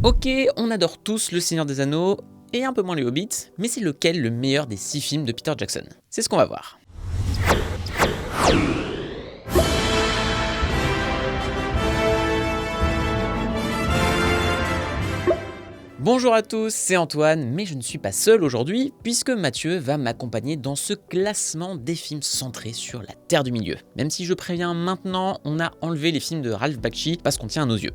Ok, on adore tous Le Seigneur des Anneaux, et un peu moins les Hobbits, mais c'est lequel le meilleur des 6 films de Peter Jackson? C'est ce qu'on va voir. Bonjour à tous, c'est Antoine, mais je ne suis pas seul aujourd'hui, puisque Mathieu va m'accompagner dans ce classement des films centrés sur la Terre du Milieu. Même si je préviens maintenant, on a enlevé les films de Ralph Bakshi parce qu'on tient à nos yeux.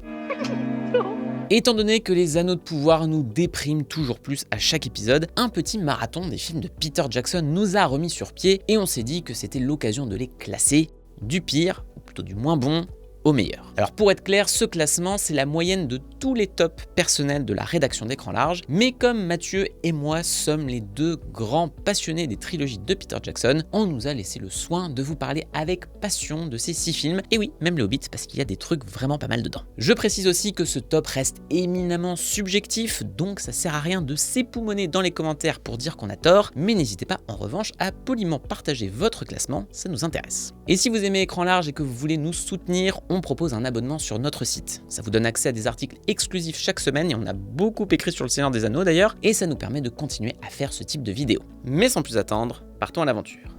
Étant donné que les Anneaux de pouvoir nous dépriment toujours plus à chaque épisode, un petit marathon des films de Peter Jackson nous a remis sur pied et on s'est dit que c'était l'occasion de les classer du pire, ou plutôt du moins bon, au meilleur. Alors pour être clair, ce classement c'est la moyenne de tous les tops personnels de la rédaction d'Écran Large, mais comme Mathieu et moi sommes les deux grands passionnés des trilogies de Peter Jackson, on nous a laissé le soin de vous parler avec passion de ces 6 films, et oui, même les Hobbits, parce qu'il y a des trucs vraiment pas mal dedans. Je précise aussi que ce top reste éminemment subjectif, donc ça sert à rien de s'époumoner dans les commentaires pour dire qu'on a tort, mais n'hésitez pas en revanche à poliment partager votre classement, ça nous intéresse. Et si vous aimez Écran Large et que vous voulez nous soutenir, on propose un abonnement sur notre site. Ça vous donne accès à des articles exclusifs chaque semaine et on a beaucoup écrit sur le Seigneur des Anneaux d'ailleurs, et ça nous permet de continuer à faire ce type de vidéos. Mais sans plus attendre, partons à l'aventure.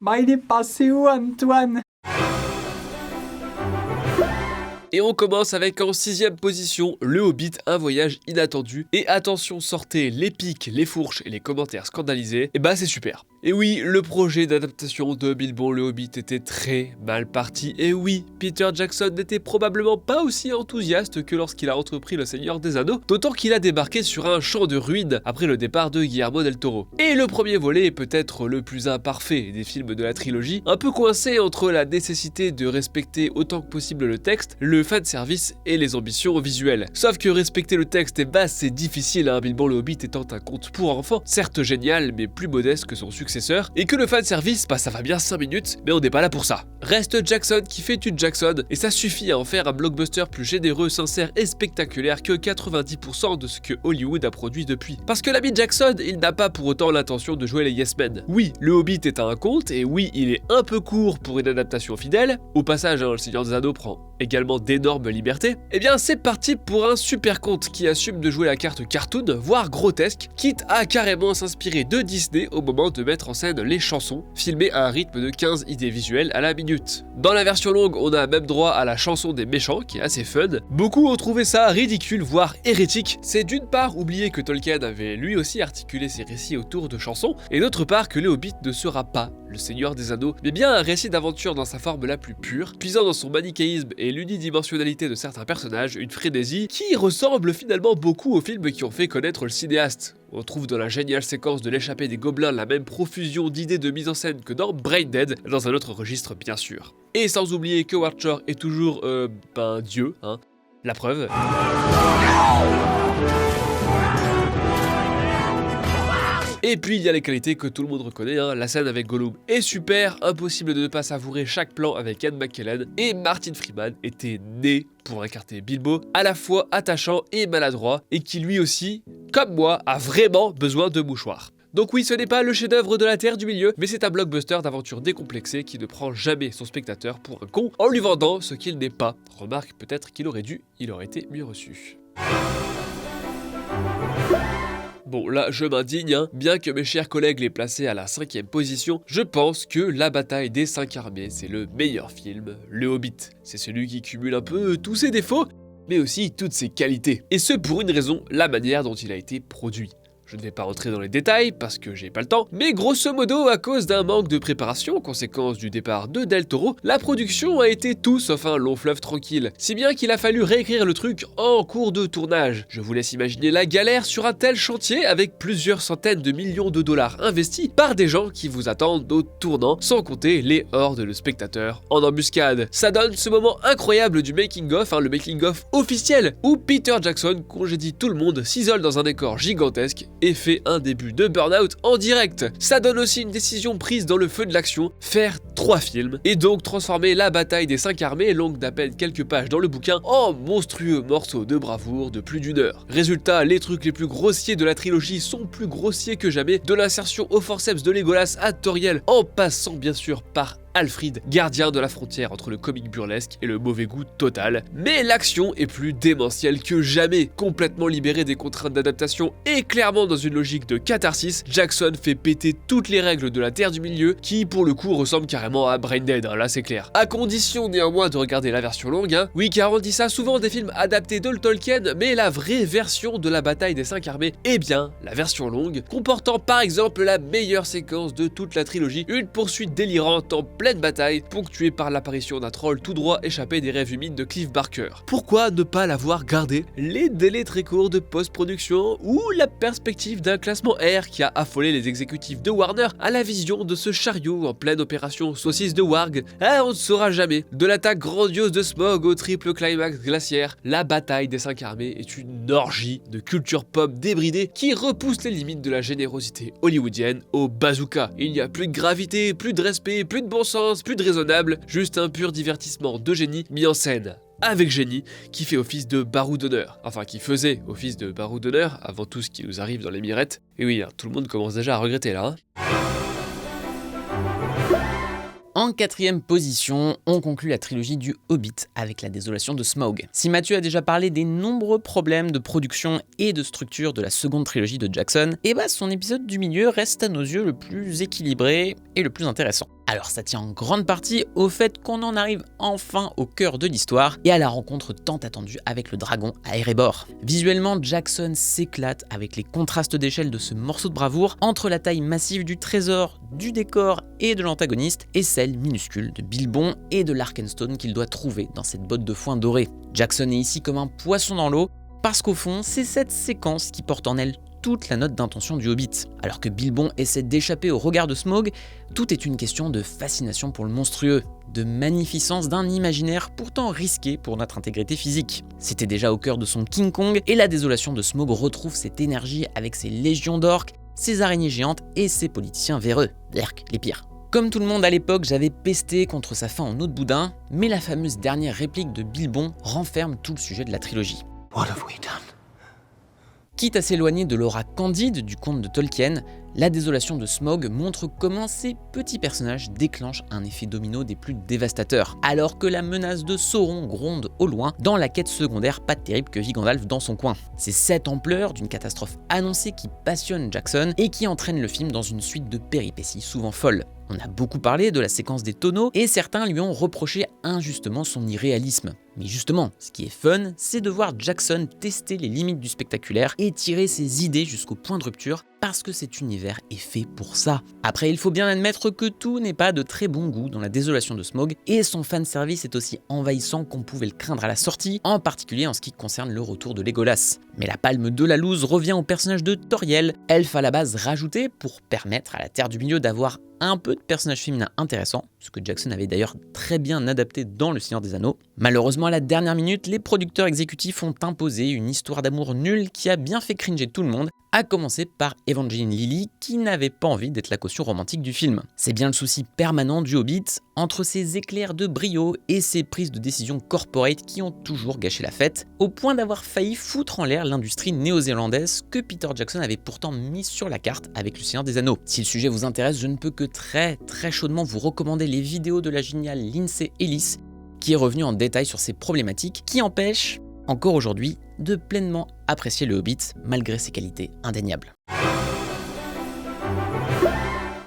Mais il est passé où, Antoine? Et on commence avec en 6ème position, Le Hobbit, un voyage inattendu. Et attention, sortez les pics, les fourches et les commentaires scandalisés, et bah c'est super. Et oui, le projet d'adaptation de Bilbo le Hobbit était très mal parti. Et oui, Peter Jackson n'était probablement pas aussi enthousiaste que lorsqu'il a entrepris Le Seigneur des Anneaux, d'autant qu'il a débarqué sur un champ de ruines après le départ de Guillermo del Toro. Et le premier volet est peut-être le plus imparfait des films de la trilogie, un peu coincé entre la nécessité de respecter autant que possible le texte, le fanservice et les ambitions visuelles. Sauf que respecter le texte, c'est difficile, hein, Bilbo le Hobbit étant un conte pour enfants, certes génial, mais plus modeste que son successeur, et que le fanservice, ça va bien 5 minutes, mais on n'est pas là pour ça. Reste Jackson qui fait une Jackson, et ça suffit à en faire un blockbuster plus généreux, sincère et spectaculaire que 90% de ce que Hollywood a produit depuis. Parce que l'ami Jackson, il n'a pas pour autant l'intention de jouer les Yes Men. Oui, le Hobbit est un conte, et oui, il est un peu court pour une adaptation fidèle. Au passage, le Seigneur des Anneaux prend également d'énormes libertés. Eh bien, c'est parti pour un super conte qui assume de jouer la carte cartoon, voire grotesque, quitte à carrément s'inspirer de Disney au moment de mettre en scène les chansons, filmées à un rythme de 15 idées visuelles à la minute. Dans la version longue, on a même droit à la chanson des méchants, qui est assez fun. Beaucoup ont trouvé ça ridicule, voire hérétique. C'est d'une part oublier que Tolkien avait lui aussi articulé ses récits autour de chansons, et d'autre part que le Hobbit ne sera pas le Seigneur des Anneaux, mais bien un récit d'aventure dans sa forme la plus pure, puisant dans son manichéisme et l'unidimensionnalité de certains personnages une frénésie qui ressemble finalement beaucoup aux films qui ont fait connaître le cinéaste. On trouve dans la géniale séquence de l'échappée des gobelins la même profusion d'idées de mise en scène que dans Brain Dead, dans un autre registre bien sûr. Et sans oublier que Howard Shore est toujours, Dieu, hein, la preuve. Et puis il y a les qualités que tout le monde reconnaît, hein. La scène avec Gollum est super, impossible de ne pas savourer chaque plan avec Ian McKellen, et Martin Freeman était né pour incarner Bilbo, à la fois attachant et maladroit, et qui lui aussi, comme moi, a vraiment besoin de mouchoirs. Donc oui, ce n'est pas le chef-d'œuvre de la Terre du Milieu, mais c'est un blockbuster d'aventure décomplexée qui ne prend jamais son spectateur pour un con en lui vendant ce qu'il n'est pas. Remarque peut-être qu'il aurait dû, il aurait été mieux reçu. Bon, là, je m'indigne, hein. Bien que mes chers collègues l'aient placé à la 5ème position, je pense que La Bataille des 5 armées, c'est le meilleur film, Le Hobbit. C'est celui qui cumule un peu tous ses défauts, mais aussi toutes ses qualités. Et ce pour une raison, la manière dont il a été produit. Je ne vais pas rentrer dans les détails parce que j'ai pas le temps, mais grosso modo, à cause d'un manque de préparation, conséquence du départ de Del Toro, la production a été tout sauf un long fleuve tranquille, si bien qu'il a fallu réécrire le truc en cours de tournage. Je vous laisse imaginer la galère sur un tel chantier avec plusieurs centaines de millions de dollars investis par des gens qui vous attendent au tournant, sans compter les hordes de spectateurs en embuscade. Ça donne ce moment incroyable du making-of, le making-of officiel, où Peter Jackson congédie tout le monde, s'isole dans un décor gigantesque et fait un début de burn-out en direct. Ça donne aussi une décision prise dans le feu de l'action, faire 3 films, et donc transformer la bataille des 5 armées, longue d'à peine quelques pages dans le bouquin, en monstrueux morceaux de bravoure de plus d'1 heure. Résultat, les trucs les plus grossiers de la trilogie sont plus grossiers que jamais, de l'insertion au forceps de Legolas à Toriel, en passant bien sûr par Alfred, gardien de la frontière entre le comique burlesque et le mauvais goût total. Mais l'action est plus démentielle que jamais, complètement libérée des contraintes d'adaptation et clairement dans une logique de catharsis, Jackson fait péter toutes les règles de la Terre du Milieu qui pour le coup ressemble carrément à Brain Dead, là c'est clair. À condition néanmoins de regarder la version longue, Oui, car on dit ça souvent des films adaptés de Tolkien, mais la vraie version de la bataille des 5 armées est bien la version longue, comportant par exemple la meilleure séquence de toute la trilogie, une poursuite délirante en pleine bataille, ponctuée par l'apparition d'un troll tout droit échappé des rêves humides de Cliff Barker. Pourquoi ne pas l'avoir gardé? Les délais très courts de post-production ou la perspective d'un classement R qui a affolé les exécutifs de Warner à la vision de ce chariot en pleine opération saucisse de Warg? On ne saura jamais. De l'attaque grandiose de Smaug au triple climax glaciaire, la bataille des 5 armées est une orgie de culture pop débridée qui repousse les limites de la générosité hollywoodienne au bazooka. Il n'y a plus de gravité, plus de respect, plus de bon sens, plus de raisonnable, juste un pur divertissement de génie mis en scène avec génie, qui fait office de barreau d'honneur. Enfin, qui faisait office de barreau d'honneur avant tout ce qui nous arrive dans les mirettes. Et oui, tout le monde commence déjà à regretter là. En 4e position, on conclut la trilogie du Hobbit avec la désolation de Smaug. Si Mathieu a déjà parlé des nombreux problèmes de production et de structure de la seconde trilogie de Jackson, son épisode du milieu reste à nos yeux le plus équilibré et le plus intéressant. Alors ça tient en grande partie au fait qu'on en arrive enfin au cœur de l'histoire et à la rencontre tant attendue avec le dragon à Erebor. Visuellement, Jackson s'éclate avec les contrastes d'échelle de ce morceau de bravoure entre la taille massive du trésor, du décor et de l'antagoniste et celle minuscule de Bilbon et de l'Arkenstone qu'il doit trouver dans cette botte de foin dorée. Jackson est ici comme un poisson dans l'eau parce qu'au fond, c'est cette séquence qui porte en elle toute la note d'intention du Hobbit. Alors que Bilbon essaie d'échapper au regard de Smaug, tout est une question de fascination pour le monstrueux, de magnificence d'un imaginaire pourtant risqué pour notre intégrité physique. C'était déjà au cœur de son King Kong, et la désolation de Smaug retrouve cette énergie avec ses légions d'orques, ses araignées géantes et ses politiciens véreux, les pires. Comme tout le monde à l'époque, j'avais pesté contre sa fin en eau de boudin, mais la fameuse dernière réplique de Bilbon renferme tout le sujet de la trilogie. What have we done? Quitte à s'éloigner de l'aura candide du conte de Tolkien, la désolation de Smaug montre comment ces petits personnages déclenchent un effet domino des plus dévastateurs, alors que la menace de Sauron gronde au loin dans la quête secondaire pas terrible que vit Gandalf dans son coin. C'est cette ampleur d'une catastrophe annoncée qui passionne Jackson et qui entraîne le film dans une suite de péripéties souvent folles. On a beaucoup parlé de la séquence des tonneaux et certains lui ont reproché injustement son irréalisme. Mais justement, ce qui est fun, c'est de voir Jackson tester les limites du spectaculaire et tirer ses idées jusqu'au point de rupture parce que cet univers est fait pour ça. Après, il faut bien admettre que tout n'est pas de très bon goût dans la désolation de Smaug et son fanservice est aussi envahissant qu'on pouvait le craindre à la sortie, en particulier en ce qui concerne le retour de Legolas. Mais la palme de la loose revient au personnage de Toriel, elfe à la base rajouté pour permettre à la Terre du Milieu d'avoir un peu de personnages féminins intéressants, ce que Jackson avait d'ailleurs très bien adapté dans Le Seigneur des Anneaux. Malheureusement, à la dernière minute, les producteurs exécutifs ont imposé une histoire d'amour nulle qui a bien fait cringer tout le monde, à commencer par Evangeline Lilly, qui n'avait pas envie d'être la caution romantique du film. C'est bien le souci permanent du Hobbit, entre ses éclairs de brio et ses prises de décision corporate qui ont toujours gâché la fête, au point d'avoir failli foutre en l'air l'industrie néo-zélandaise que Peter Jackson avait pourtant mise sur la carte avec Le Seigneur des Anneaux. Si le sujet vous intéresse, je ne peux que très chaudement vous recommander les vidéos de la géniale Lindsay Ellis, qui est revenue en détail sur ces problématiques qui empêchent, encore aujourd'hui, de pleinement apprécier le Hobbit malgré ses qualités indéniables.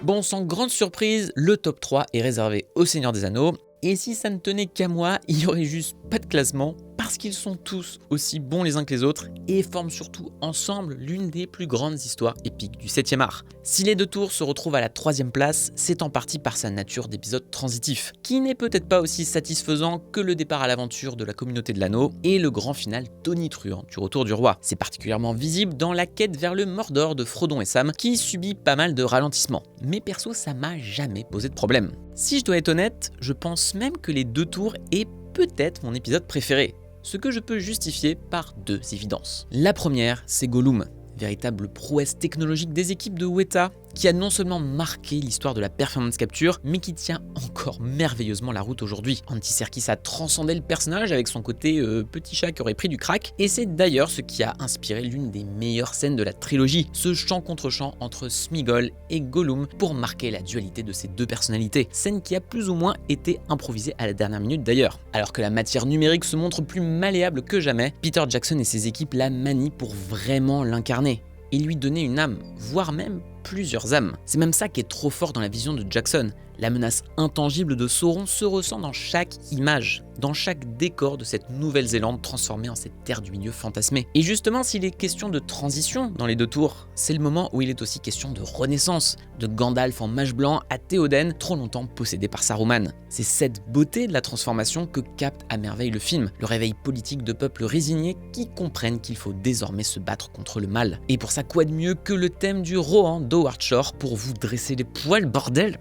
Bon, sans grande surprise, le top 3 est réservé au Seigneur des Anneaux, et si ça ne tenait qu'à moi, il y aurait juste pas de classement, parce qu'ils sont tous aussi bons les uns que les autres, et forment surtout ensemble l'une des plus grandes histoires épiques du 7e art. Si les deux tours se retrouvent à la 3e place, c'est en partie par sa nature d'épisode transitif, qui n'est peut-être pas aussi satisfaisant que le départ à l'aventure de la communauté de l'anneau, et le grand final tonitruant du retour du roi. C'est particulièrement visible dans la quête vers le Mordor de Frodon et Sam, qui subit pas mal de ralentissements. Mais perso, ça m'a jamais posé de problème. Si je dois être honnête, je pense même que les deux tours est peut-être mon épisode préféré. Ce que je peux justifier par deux évidences. La première, c'est Gollum, véritable prouesse technologique des équipes de Weta, qui a non seulement marqué l'histoire de la performance capture, mais qui tient encore merveilleusement la route aujourd'hui. Andy Serkis a transcendé le personnage avec son côté petit chat qui aurait pris du crack, et c'est d'ailleurs ce qui a inspiré l'une des meilleures scènes de la trilogie, ce chant contre chant entre Sméagol et Gollum pour marquer la dualité de ces deux personnalités, scène qui a plus ou moins été improvisée à la dernière minute d'ailleurs. Alors que la matière numérique se montre plus malléable que jamais, Peter Jackson et ses équipes la manient pour vraiment l'incarner et lui donner une âme, voire même plusieurs âmes. C'est même ça qui est trop fort dans la vision de Jackson. La menace intangible de Sauron se ressent dans chaque image, dans chaque décor de cette Nouvelle-Zélande transformée en cette terre du milieu fantasmée. Et justement, s'il est question de transition dans les deux tours, c'est le moment où il est aussi question de renaissance, de Gandalf en mage blanc à Théoden, trop longtemps possédé par Saruman. C'est cette beauté de la transformation que capte à merveille le film, le réveil politique de peuples résignés qui comprennent qu'il faut désormais se battre contre le mal. Et pour ça, quoi de mieux que le thème du Rohan d'Howard Shore pour vous dresser les poils, bordel ?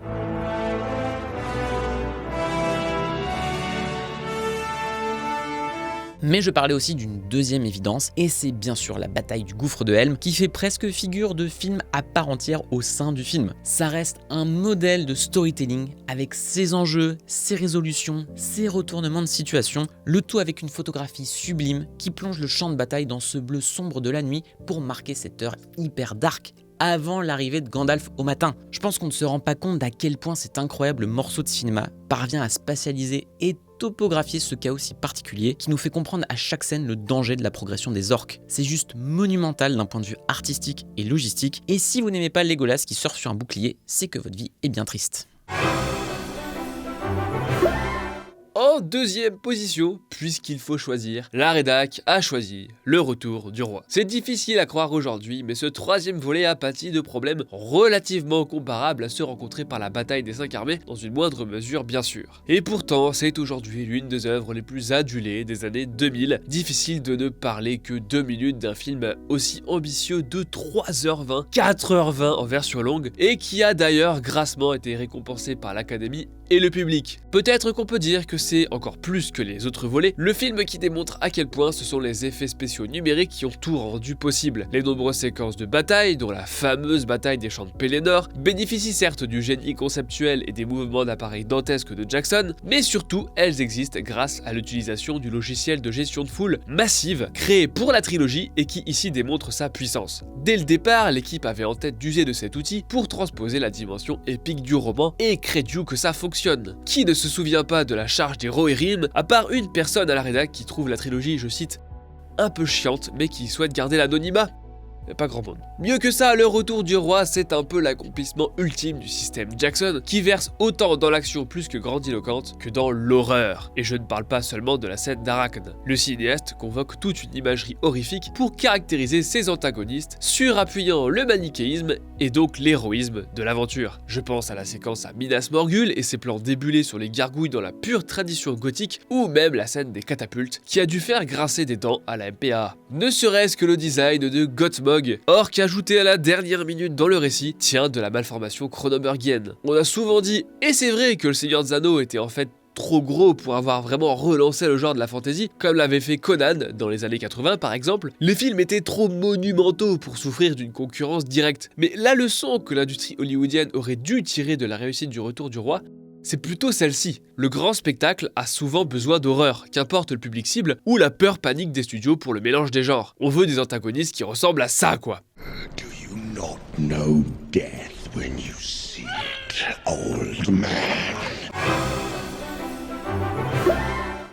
Mais je parlais aussi d'une deuxième évidence, et c'est bien sûr la bataille du gouffre de Helm, qui fait presque figure de film à part entière au sein du film. Ça reste un modèle de storytelling, avec ses enjeux, ses résolutions, ses retournements de situation, le tout avec une photographie sublime qui plonge le champ de bataille dans ce bleu sombre de la nuit pour marquer cette heure hyper dark, avant l'arrivée de Gandalf au matin. Je pense qu'on ne se rend pas compte d'à quel point cet incroyable morceau de cinéma parvient à spatialiser et topographier ce chaos si particulier qui nous fait comprendre à chaque scène le danger de la progression des orques. C'est juste monumental d'un point de vue artistique et logistique, et si vous n'aimez pas Legolas qui surfe sur un bouclier, c'est que votre vie est bien triste. En deuxième position, puisqu'il faut choisir, la rédac a choisi le retour du roi. C'est difficile à croire aujourd'hui, mais ce troisième volet a pâti de problèmes relativement comparables à ceux rencontrés par la bataille des 5 armées, dans une moindre mesure bien sûr. Et pourtant, c'est aujourd'hui l'une des œuvres les plus adulées des années 2000. Difficile de ne parler que 2 minutes d'un film aussi ambitieux de 3h20, 4h20 en version longue, et qui a d'ailleurs grassement été récompensé par l'Académie et le public. Peut-être qu'on peut dire que c'est encore plus que les autres volets, le film qui démontre à quel point ce sont les effets spéciaux numériques qui ont tout rendu possible. Les nombreuses séquences de bataille, dont la fameuse bataille des champs de Pelennor, bénéficient certes du génie conceptuel et des mouvements d'appareil dantesques de Jackson, mais surtout elles existent grâce à l'utilisation du logiciel de gestion de foule massive créé pour la trilogie et qui ici démontre sa puissance. Dès le départ, l'équipe avait en tête d'user de cet outil pour transposer la dimension épique du roman, et crédiou que ça fonctionne. Qui ne se souvient pas de la charge des Rohirrim, à part une personne à la rédac qui trouve la trilogie, je cite, un peu chiante, mais qui souhaite garder l'anonymat? Pas grand monde. Mieux que ça, le retour du roi, c'est un peu l'accomplissement ultime du système Jackson, qui verse autant dans l'action plus que grandiloquente que dans l'horreur. Et je ne parle pas seulement de la scène d'Arachne. Le cinéaste convoque toute une imagerie horrifique pour caractériser ses antagonistes, surappuyant le manichéisme et donc l'héroïsme de l'aventure. Je pense à la séquence à Minas Morgul et ses plans débulés sur les gargouilles dans la pure tradition gothique, ou même la scène des catapultes, qui a dû faire grincer des dents à la MPAA. Ne serait-ce que le design de Gottmog, orc ajouté à la dernière minute dans le récit, tient de la malformation chronobergienne. On a souvent dit, et c'est vrai, que le Seigneur des Anneaux était en fait trop gros pour avoir vraiment relancé le genre de la fantasy, comme l'avait fait Conan dans les années 80 par exemple. Les films étaient trop monumentaux pour souffrir d'une concurrence directe. Mais la leçon que l'industrie hollywoodienne aurait dû tirer de la réussite du Retour du Roi, c'est plutôt celle-ci. Le grand spectacle a souvent besoin d'horreur, qu'importe le public cible, ou la peur panique des studios pour le mélange des genres. On veut des antagonistes qui ressemblent à ça, quoi. Do you not know death when you see it, old man?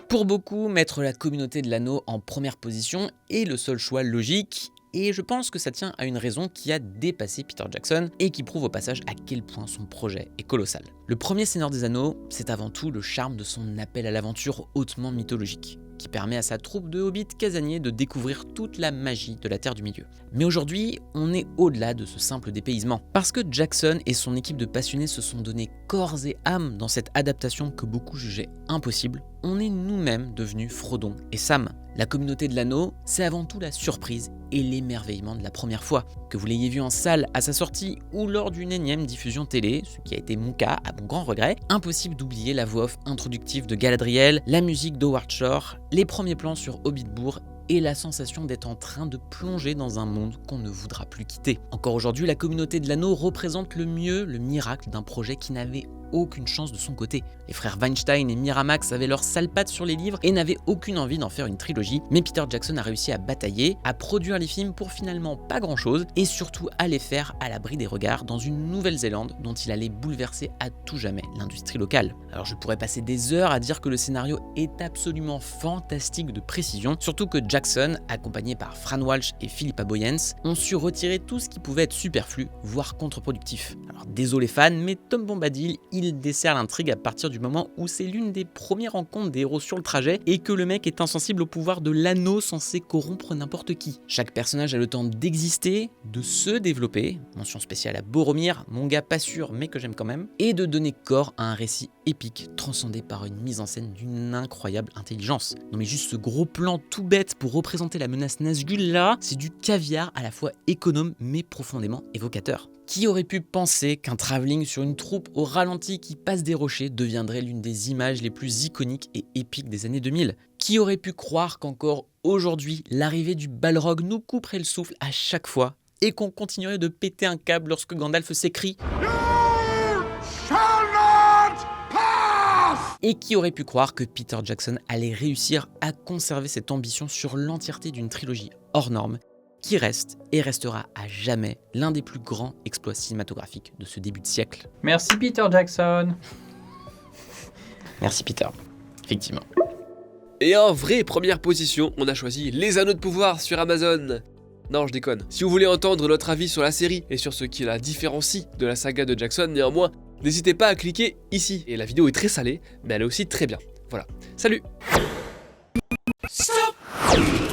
Pour beaucoup, mettre la communauté de l'anneau en première position est le seul choix logique, et je pense que ça tient à une raison qui a dépassé Peter Jackson et qui prouve au passage à quel point son projet est colossal. Le premier Seigneur des Anneaux, c'est avant tout le charme de son appel à l'aventure hautement mythologique, qui permet à sa troupe de hobbits casaniers de découvrir toute la magie de la Terre du Milieu. Mais aujourd'hui, on est au-delà de ce simple dépaysement, parce que Jackson et son équipe de passionnés se sont donnés corps et âme dans cette adaptation que beaucoup jugeaient impossible. On est nous-mêmes devenus Frodon et Sam. La communauté de l'anneau, c'est avant tout la surprise et l'émerveillement de la première fois. Que vous l'ayez vu en salle à sa sortie ou lors d'une énième diffusion télé, ce qui a été mon cas à mon grand regret, impossible d'oublier la voix off introductive de Galadriel, la musique d'Howard Shore, les premiers plans sur Hobbitbourg et la sensation d'être en train de plonger dans un monde qu'on ne voudra plus quitter. Encore aujourd'hui, la communauté de l'anneau représente le mieux le miracle d'un projet qui n'avait aucune chance de son côté. Les frères Weinstein et Miramax avaient leurs sales pattes sur les livres et n'avaient aucune envie d'en faire une trilogie, mais Peter Jackson a réussi à batailler, à produire les films pour finalement pas grand chose et surtout à les faire à l'abri des regards dans une Nouvelle-Zélande dont il allait bouleverser à tout jamais l'industrie locale. Alors je pourrais passer des heures à dire que le scénario est absolument fantastique de précision, surtout que Jackson, accompagné par Fran Walsh et Philippa Boyens, ont su retirer tout ce qui pouvait être superflu, voire contre-productif. Alors désolé fans, mais Tom Bombadil, il dessert l'intrigue à partir du moment où c'est l'une des premières rencontres des héros sur le trajet et que le mec est insensible au pouvoir de l'anneau censé corrompre n'importe qui. Chaque personnage a le temps d'exister, de se développer, mention spéciale à Boromir, mon gars pas sûr mais que j'aime quand même, et de donner corps à un récit épique transcendé par une mise en scène d'une incroyable intelligence. Non mais juste ce gros plan tout bête pour représenter la menace Nazgûl là, c'est du caviar à la fois économe mais profondément évocateur. Qui aurait pu penser qu'un travelling sur une troupe au ralenti qui passe des rochers deviendrait l'une des images les plus iconiques et épiques des années 2000 ? Qui aurait pu croire qu'encore aujourd'hui, l'arrivée du Balrog nous couperait le souffle à chaque fois et qu'on continuerait de péter un câble lorsque Gandalf s'écrie Et qui aurait pu croire que Peter Jackson allait réussir à conserver cette ambition sur l'entièreté d'une trilogie hors norme qui reste et restera à jamais l'un des plus grands exploits cinématographiques de ce début de siècle. Merci Peter Jackson. Merci Peter, effectivement. Et en vraie première position, on a choisi Les Anneaux de Pouvoir sur Amazon. Non, je déconne. Si vous voulez entendre notre avis sur la série et sur ce qui la différencie de la saga de Jackson, néanmoins, n'hésitez pas à cliquer ici. Et la vidéo est très salée, mais elle est aussi très bien. Voilà. Salut! Stop!